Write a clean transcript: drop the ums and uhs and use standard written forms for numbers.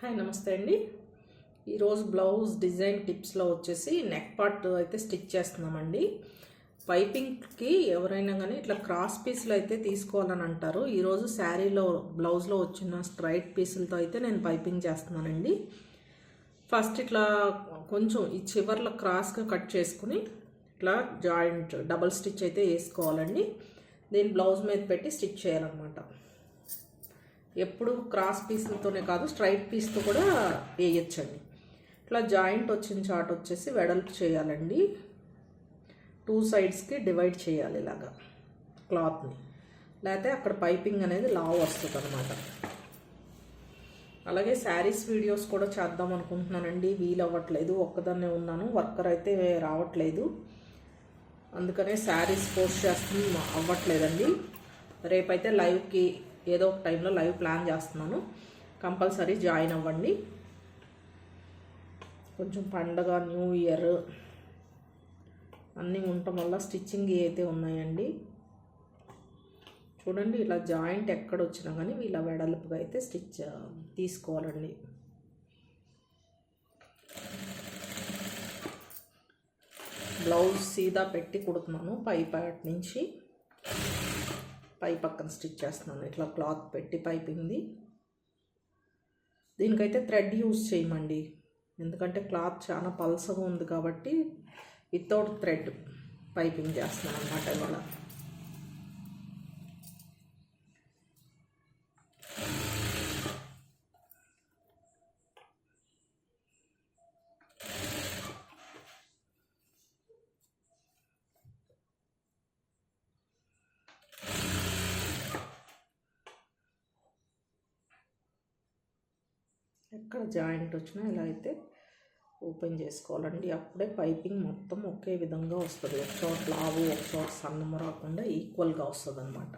Hi నమస్తే అండి. ఈరోజు బ్లౌజ్ డిజైన్ టిప్స్లో వచ్చేసి నెక్ పార్ట్ అయితే స్టిచ్ చేస్తున్నామండి. పైపింగ్కి ఎవరైనా కానీ ఇట్లా క్రాస్ పీసులు అయితే తీసుకోవాలని అంటారు. ఈరోజు శారీలో బ్లౌజ్లో వచ్చిన స్ట్రైట్ పీసులతో అయితే నేను పైపింగ్ చేస్తున్నానండి. ఫస్ట్ ఇట్లా కొంచెం ఈ చివర్లో క్రాస్గా కట్ చేసుకుని ఇట్లా జాయింట్ డబల్ స్టిచ్ అయితే వేసుకోవాలండి. దీన్ని బ్లౌజ్ మీద పెట్టి స్టిచ్ చేయాలన్నమాట. ఎప్పుడు క్రాస్ పీసులతోనే కాదు, స్ట్రైట్ పీస్తో కూడా వేయచ్చండి. ఇట్లా జాయింట్ వచ్చిన చాట్ వచ్చేసి వెడల్పు చేయాలండి. 2 సైడ్స్కి డివైడ్ చేయాలి ఇలాగా క్లాత్ని, లేకపోతే అక్కడ పైపింగ్ అనేది లావు వస్తుంది అనమాట. అలాగే శారీస్ వీడియోస్ కూడా చేద్దాం అనుకుంటున్నానండి, వీలు అవ్వట్లేదు. ఒక్కదాన్నే ఉన్నాను, వర్కర్ అయితే రావట్లేదు. అందుకనే శారీస్ పోస్ట్ చేస్తుంది అవ్వట్లేదండి. రేపైతే లైవ్కి ఏదో ఒక టైంలో లైవ్ ప్లాన్ చేస్తున్నాను, కంపల్సరీ జాయిన్ అవ్వండి. కొంచెం పండగ, న్యూ ఇయర్ అన్నీ ఉండటం వల్ల స్టిచ్చింగ్ అయితే ఉన్నాయండి. చూడండి, ఇలా జాయింట్ ఎక్కడ వచ్చినా కానీ ఇలా వెడల్పుగా అయితే స్టిచ్ తీసుకోవాలండి. బ్లౌజ్ సీదా పెట్టి కుడుతున్నాను, పై పార్ట్ నుంచి పై పక్కన స్టిచ్ చేస్తున్నాను. ఇట్లా క్లాత్ పెట్టి పైపింగ్ది. దీనికైతే థ్రెడ్ యూజ్ చేయమండి, ఎందుకంటే క్లాత్ చాలా పల్సగా ఉంది కాబట్టి వితౌట్ థ్రెడ్ పైపింగ్ చేస్తున్నాను అన్నమాట. ఇవాళ ఎక్కడ జాయింట్ వచ్చినా ఇలా అయితే ఓపెన్ చేసుకోవాలండి. అప్పుడే పైపింగ్ మొత్తం ఒకే విధంగా వస్తుంది. ఒక చోట లావు ఒక చోట సన్నము రాకుండా ఈక్వల్గా వస్తుంది అన్నమాట.